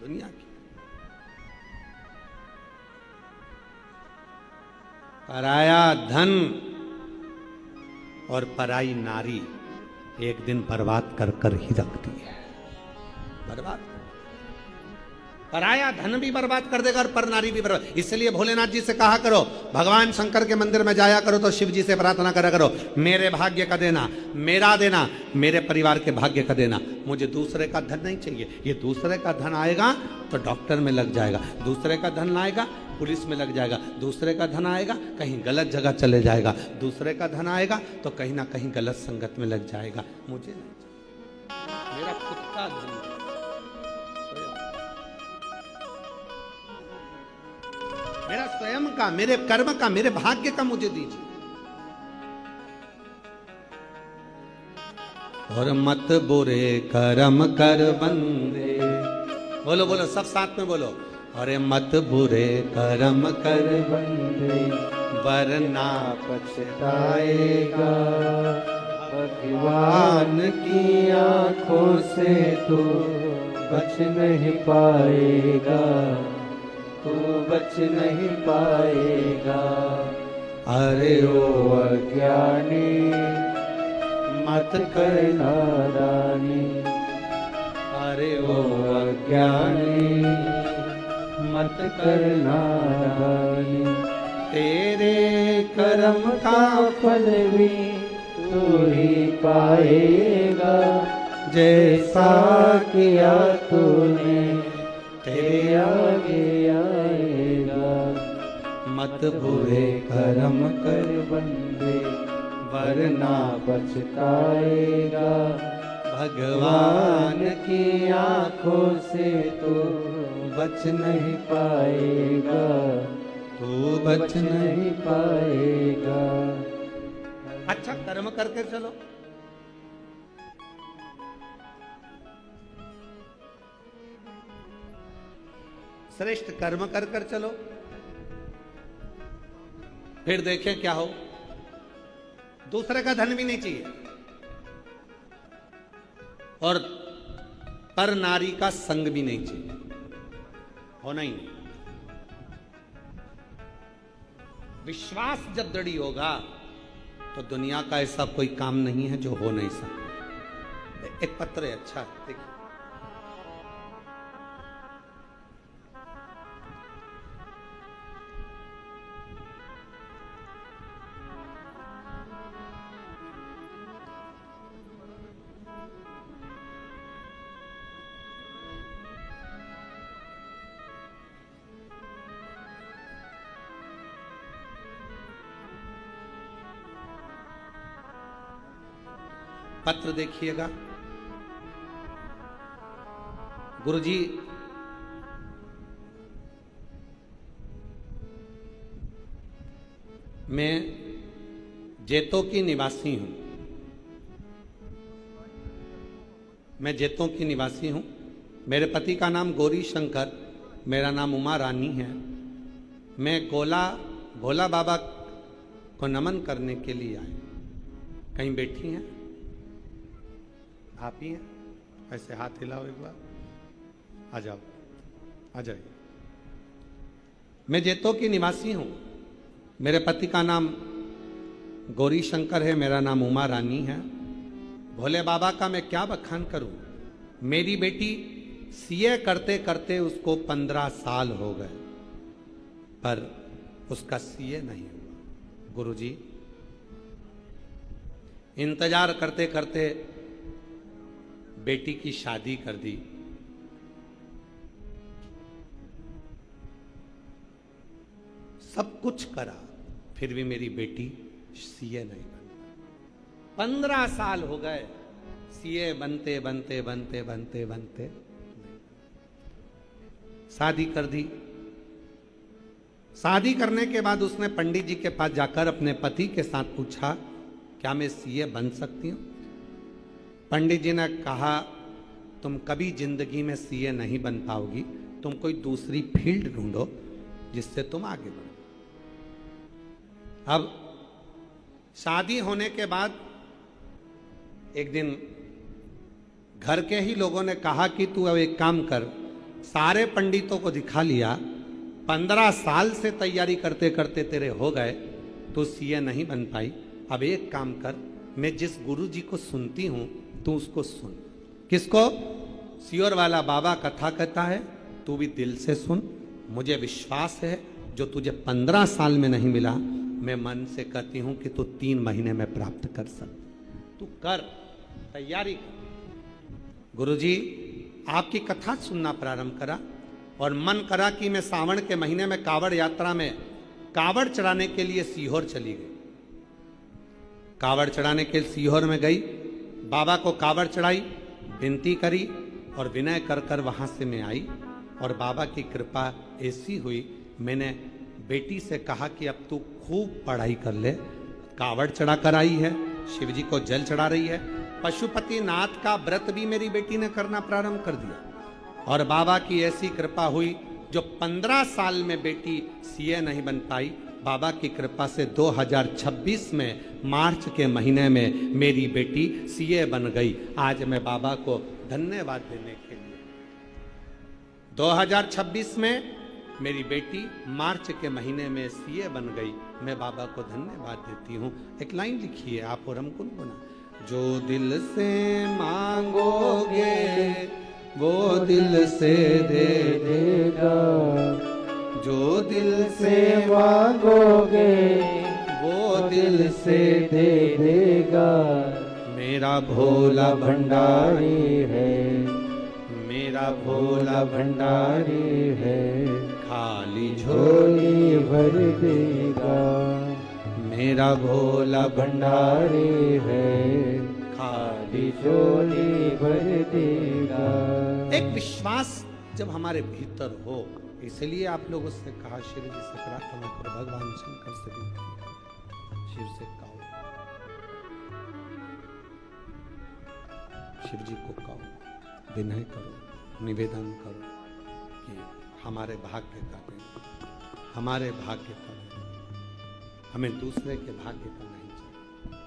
S1: दुनिया की। पराया धन और पराई नारी एक दिन बर्बाद कर कर ही रखती है, बर्बाद। पराया धन भी बर्बाद कर देगा और पर नारी भी बर्बाद। इसलिए भोलेनाथ जी से कहा करो, भगवान शंकर के मंदिर में जाया करो तो शिव जी से प्रार्थना करा करो, मेरे भाग्य का देना, मेरा देना, मेरे परिवार के भाग्य का देना। मुझे दूसरे का धन नहीं चाहिए। ये दूसरे का धन आएगा तो डॉक्टर में लग जाएगा, दूसरे का धन आएगा पुलिस में लग जाएगा, दूसरे का धन आएगा कहीं गलत जगह चले जाएगा, दूसरे का धन आएगा तो कहीं ना कहीं गलत संगत में लग जाएगा। मुझे नहीं, मेरा खुद का धन, मेरा स्वयं का, मेरे कर्म का, मेरे भाग्य का मुझे दीजिए। और मत बुरे कर्म कर बंदे, बोलो बोलो सब साथ में बोलो। अरे मत बुरे कर्म कर बंदे वरना पछताएगा, भगवान की आंखों से तू बच नहीं पाएगा, तू बच नहीं पाएगा। अरे ओ अज्ञानी मत कर नादानी, अरे ओ अज्ञानी मत कर नादानी। तेरे कर्म का फल भी तू ही पाएगा, जैसा किया तूने तेरे आगे आएगा। मत बुरे कर्म कर बंदे वरना पछताएगा, भगवान की आंखों से तू बच नहीं पाएगा, तू बच नहीं पाएगा। अच्छा कर्म करके चलो, श्रेष्ठ कर्म कर कर चलो, फिर देखें क्या हो। दूसरे का धन भी नहीं चाहिए और पर नारी का संग भी नहीं चाहिए, होना ही नहीं। विश्वास जब दृढ़ होगा तो दुनिया का ऐसा कोई काम नहीं है जो हो नहीं सकता। एक पत्र है, अच्छा देखिए, पत्र देखिएगा। गुरुजी मैं जैतो की निवासी हूं, मैं जैतों की निवासी हूं। मेरे पति का नाम गौरी शंकर, मेरा नाम उमा रानी है। मैं भोला बाबा को नमन करने के लिए आए। कहीं बैठी हैं आप ही हैं? ऐसे हाथ हिलाओ एक बार, आ जाओ, आ जाइए। मैं जैतो की निवासी हूं। मेरे पति का नाम गौरी शंकर है, मेरा नाम उमा रानी है। भोले बाबा का मैं क्या बखान करूं। मेरी बेटी सीए करते करते उसको 15 साल हो गए, पर उसका सीए नहीं हुआ। गुरुजी, इंतजार करते करते बेटी की शादी कर दी। सब कुछ करा, फिर भी मेरी बेटी सीए नहीं बनी। 15 साल हो गए सीए बनते बनते बनते बनते बनते शादी कर दी। शादी करने के बाद उसने पंडित जी के पास जाकर अपने पति के साथ पूछा, क्या मैं सीए बन सकती हूं? पंडित जी ने कहा, तुम कभी जिंदगी में सीए नहीं बन पाओगी, तुम कोई दूसरी फील्ड ढूंढो जिससे तुम आगे बढ़ो। अब शादी होने के बाद एक दिन घर के ही लोगों ने कहा कि तू अब एक काम कर, सारे पंडितों को दिखा लिया, 15 साल से तैयारी करते करते तेरे हो गए, तो सीए नहीं बन पाई। अब एक काम कर, मैं जिस गुरु जी को सुनती हूं तू उसको सुन। किसको? सियोर वाला बाबा कथा कहता है, तू भी दिल से सुन। मुझे विश्वास है जो तुझे 15 साल में नहीं मिला, मैं मन से कहती हूं कि तू 3 महीने में प्राप्त कर सकती। तू कर, तैयारी कर। गुरुजी आपकी कथा सुनना प्रारंभ करा और मन करा कि मैं सावन के महीने में कावड़ यात्रा में कावड़ चढ़ाने के लिए सीहोर चली गई। कावड़ चढ़ाने के सीहोर में गई, बाबा को कावड़ चढ़ाई, विनती करी और विनय कर कर वहां से मैं आई। और बाबा की कृपा ऐसी हुई, मैंने बेटी से कहा कि अब तू खूब पढ़ाई कर ले। कावड़ चढ़ा कर आई है, शिव जी को जल चढ़ा रही है। पशुपति नाथ का व्रत भी मेरी बेटी ने करना प्रारंभ कर दिया। और बाबा की ऐसी कृपा हुई, जो 15 साल में बेटी सीए नहीं बन पाई, बाबा की कृपा से 2026 में मार्च के महीने में मेरी बेटी सीए बन गई। आज मैं बाबा को धन्यवाद देने के लिए 2026 में मेरी बेटी मार्च के महीने में सीए बन गई। मैं बाबा को धन्यवाद देती हूँ। एक लाइन लिखी है आप और हम गुनगुना, जो दिल से मांगोगे वो दिल से दे देगा, जो दिल से मांगोगे वो दिल से दे देगा। मेरा भोला भंडारी है, मेरा भोला भंडारी है, खाली झोली भर देगा। मेरा भोला भंडारी है, खाली झोली भर देगा। एक विश्वास जब हमारे भीतर हो, इसलिए आप लोगों से कहा, शिव जी से प्रार्थना करो, भगवान शंकर से भी शिव से कहो, शिव जी को कहो, विनय करो, निवेदन करो कि हमारे भाग्य का दें, हमारे भाग्य का दें। हमें दूसरे के भाग्य का नहीं चाहिए,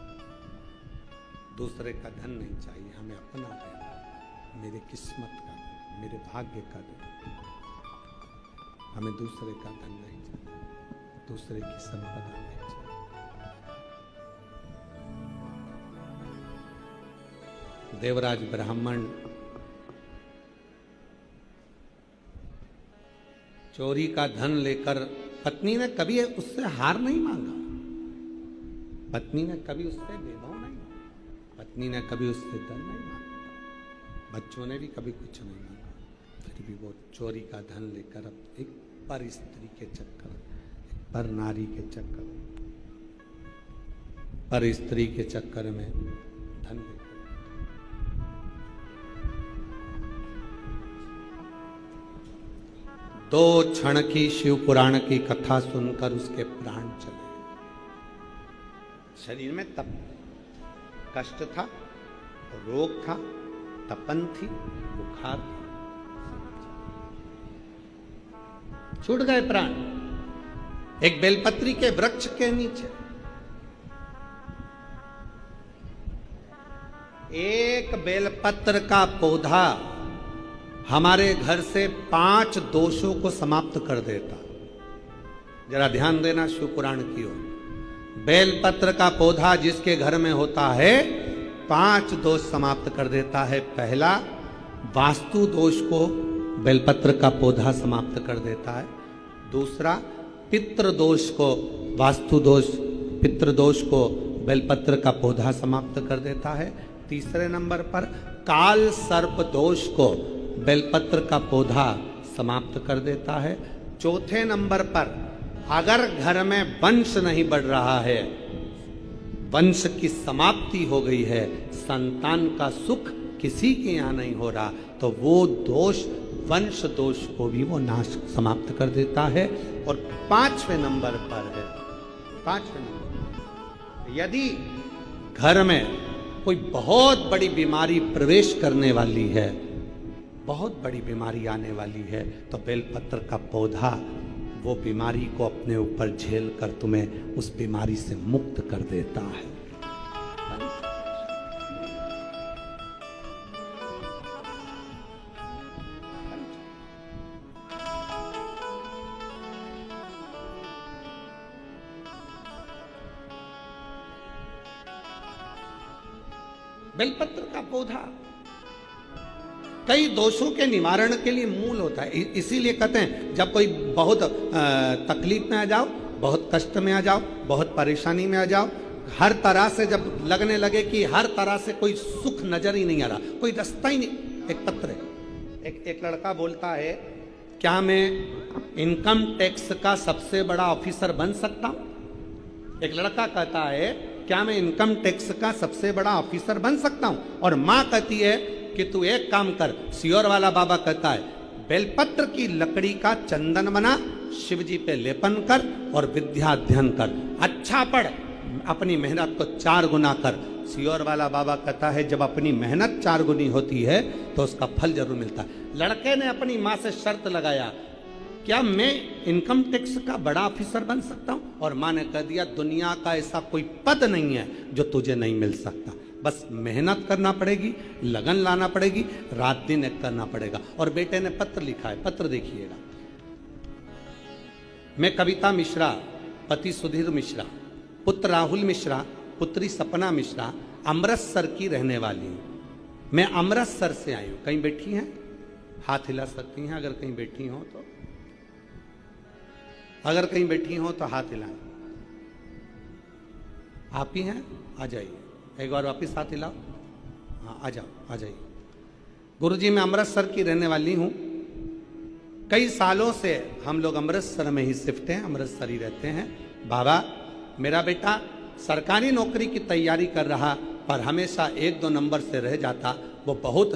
S1: दूसरे का धन नहीं चाहिए, हमें अपना देना, मेरी किस्मत का देना, मेरे भाग्य का देना। हमें दूसरे का धन नहीं चाहिए, दूसरे की संपदा नहीं चाहिए। देवराज ब्राह्मण चोरी का धन लेकर, पत्नी ने कभी उससे हार नहीं मांगा, पत्नी ने कभी उससे भेदभाव नहीं मांगा, पत्नी ने कभी उससे धन नहीं मांगा, बच्चों ने भी कभी कुछ नहीं मांगा, फिर भी वो चोरी का धन लेकर अब एक पर स्त्री के चक्कर, एक पर नारी के चक्कर, पर स्त्री के चक्कर में धन लेकर दो क्षण की शिव पुराण की कथा सुनकर उसके प्राण चले। शरीर में तप, कष्ट था, रोग था, तपन थी, बुखार था, छूट गए प्राण। एक बेलपत्री के वृक्ष के नीचे एक बेलपत्र का पौधा हमारे घर से 5 दोषों को समाप्त कर देता। जरा ध्यान देना शिव पुराण की ओर। बेलपत्र का पौधा जिसके घर में होता है 5 दोष समाप्त कर देता है। पहला, वास्तु दोष को बेलपत्र का पौधा समाप्त कर देता है। दूसरा, पितृदोष को, वास्तु दोष, पितृदोष को बेलपत्र का पौधा समाप्त कर देता है। तीसरे नंबर पर काल सर्प दोष को बेलपत्र का पौधा समाप्त कर देता है। चौथे नंबर पर अगर घर में वंश नहीं बढ़ रहा है, वंश की समाप्ति हो गई है, संतान का सुख किसी के यहाँ नहीं हो रहा, तो वो दोष, वंश दोष को भी वो नाश समाप्त कर देता है। और पांचवें नंबर पर है, पांचवें नंबर, यदि घर में कोई बहुत बड़ी बीमारी प्रवेश करने वाली है, बहुत बड़ी बीमारी आने वाली है, तो बेलपत्र का पौधा वो बीमारी को अपने ऊपर झेल कर तुम्हें उस बीमारी से मुक्त कर देता है। बेलपत्र का पौधा कई दोषों के निवारण के लिए मूल होता है। इसीलिए कहते हैं जब कोई बहुत तकलीफ में आ जाओ, बहुत कष्ट में आ जाओ, बहुत परेशानी में आ जाओ, हर तरह से जब लगने लगे कि हर तरह से कोई सुख नजर ही नहीं आ रहा, कोई रास्ता ही नहीं, एक पत्र है। एक लड़का बोलता है, क्या मैं इनकम टैक्स का सबसे बड़ा ऑफिसर बन सकता हूं? एक लड़का कहता है, क्या मैं इनकम टैक्स का सबसे बड़ा ऑफिसर बन सकता हूं? और मां कहती है कि तू एक काम कर। सियोर वाला बाबा कहता है, बेलपत्र की लकड़ी का चंदन बना, शिव जी पे लेपन कर और विद्या अध्ययन कर, अच्छा पढ़, अपनी मेहनत को 4 गुना कर। सियोर वाला बाबा कहता है, जब अपनी मेहनत 4 गुनी होती है तो उसका फल जरूर मिलता है। लड़के ने अपनी माँ से शर्त लगाया, क्या मैं इनकम टैक्स का बड़ा ऑफिसर बन सकता हूं? और माँ ने कह दिया, दुनिया का ऐसा कोई पद नहीं है जो तुझे नहीं मिल सकता, बस मेहनत करना पड़ेगी, लगन लाना पड़ेगी, रात दिन एक करना पड़ेगा। और बेटे ने पत्र लिखा है, पत्र देखिएगा। मैं कविता मिश्रा, पति सुधीर मिश्रा, पुत्र राहुल मिश्रा, पुत्री सपना मिश्रा, अमृतसर की रहने वाली हूं। मैं अमृतसर से आई हूं। कहीं बैठी हैं? हाथ हिला सकती हैं अगर कहीं बैठी हो तो। अगर कहीं बैठी हो तो हाथ हिलाएं। आप ही हैं? आ जाइए, एक बार वापिस हाथ हिलाओ। हाँ, आ जाओ, आ जाइए। गुरुजी, मैं अमृतसर की रहने वाली हूँ। कई सालों से हम लोग अमृतसर में ही शिफ्ट हैं, अमृतसर ही रहते हैं। बाबा, मेरा बेटा सरकारी नौकरी की तैयारी कर रहा, पर हमेशा 1-2 नंबर से रह जाता। वो बहुत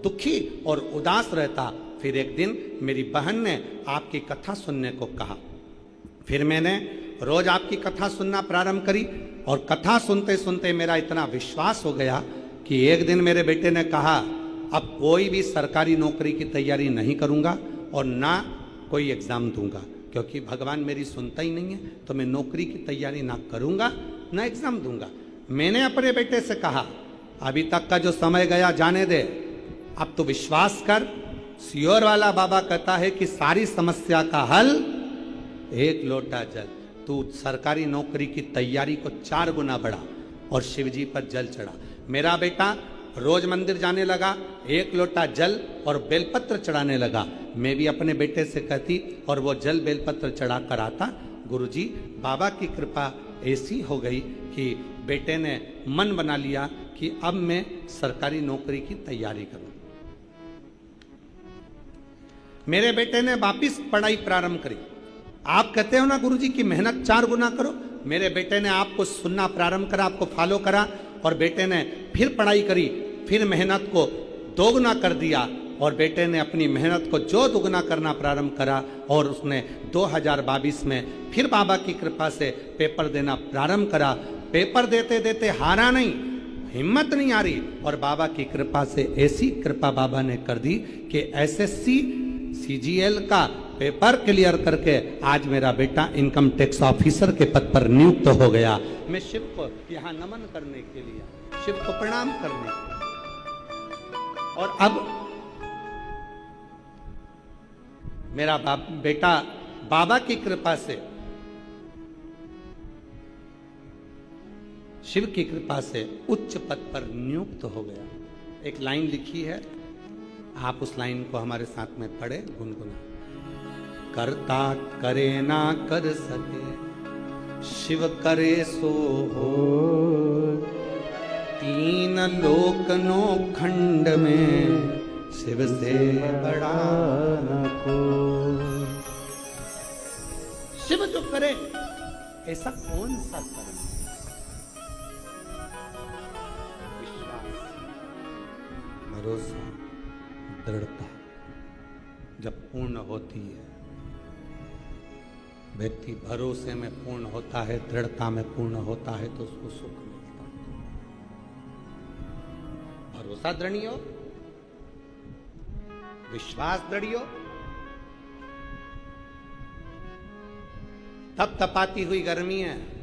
S1: दुखी और उदास रहता। फिर एक दिन मेरी बहन ने आपकी कथा सुनने को कहा। फिर मैंने रोज आपकी कथा सुनना प्रारंभ करी, और कथा सुनते सुनते मेरा इतना विश्वास हो गया कि एक दिन मेरे बेटे ने कहा, अब कोई भी सरकारी नौकरी की तैयारी नहीं करूंगा और ना कोई एग्जाम दूंगा, क्योंकि भगवान मेरी सुनता ही नहीं है, तो मैं नौकरी की तैयारी ना करूंगा ना एग्जाम दूंगा। मैंने अपने बेटे से कहा, अभी तक का जो समय गया जाने दे, अब तो विश्वास कर। सियोर वाला बाबा कहता है कि सारी समस्या का हल 1 लोटा जल। तू सरकारी नौकरी की तैयारी को 4 गुना बढ़ा और शिवजी पर जल चढ़ा। मेरा बेटा रोज मंदिर जाने लगा, 1 लोटा जल और बेलपत्र चढ़ाने लगा। मैं भी अपने बेटे से कहती और वो जल बेलपत्र चढ़ा कर आता। गुरुजी, बाबा की कृपा ऐसी हो गई कि बेटे ने मन बना लिया कि अब मैं सरकारी नौकरी की तैयारी करूं। मेरे बेटे ने वापिस पढ़ाई प्रारंभ करी। आप कहते हो ना गुरुजी की मेहनत 4 गुना करो, मेरे बेटे ने आपको सुनना प्रारंभ करा, आपको फॉलो करा, और बेटे ने फिर पढ़ाई करी, फिर मेहनत को 2 गुना कर दिया, और बेटे ने अपनी मेहनत को जो 2 गुना करना प्रारंभ करा, और उसने 2022 में फिर बाबा की कृपा से पेपर देना प्रारंभ करा। पेपर देते देते हारा नहीं, हिम्मत नहीं आ रही, और बाबा की कृपा से ऐसी कृपा बाबा ने कर दी कि SSC CGL का पेपर क्लियर करके आज मेरा बेटा इनकम टैक्स ऑफिसर के पद पर नियुक्त हो गया। मैं शिव को यहाँ नमन करने के लिए, शिव को प्रणाम करने के लिए। और अब मेरा बेटा बाबा की कृपा से, शिव की कृपा से उच्च पद पर नियुक्त हो गया। एक लाइन लिखी है, आप उस लाइन को हमारे साथ में पढ़े, गुनगुना। करता करे ना कर सके, शिव करे सो हो। तीन लोक नो खंड में शिव से बड़ा न को। शिव जो करे ऐसा कौन सा कर्म? विश्वास, भरोसा, दृढ़ता जब पूर्ण होती है, व्यक्ति भरोसे में पूर्ण होता है, दृढ़ता में पूर्ण होता है, तो उसको सुख मिलता है। भरोसा दृढ़ हो, विश्वास दृढ़ हो, तप तपाती हुई गर्मी है,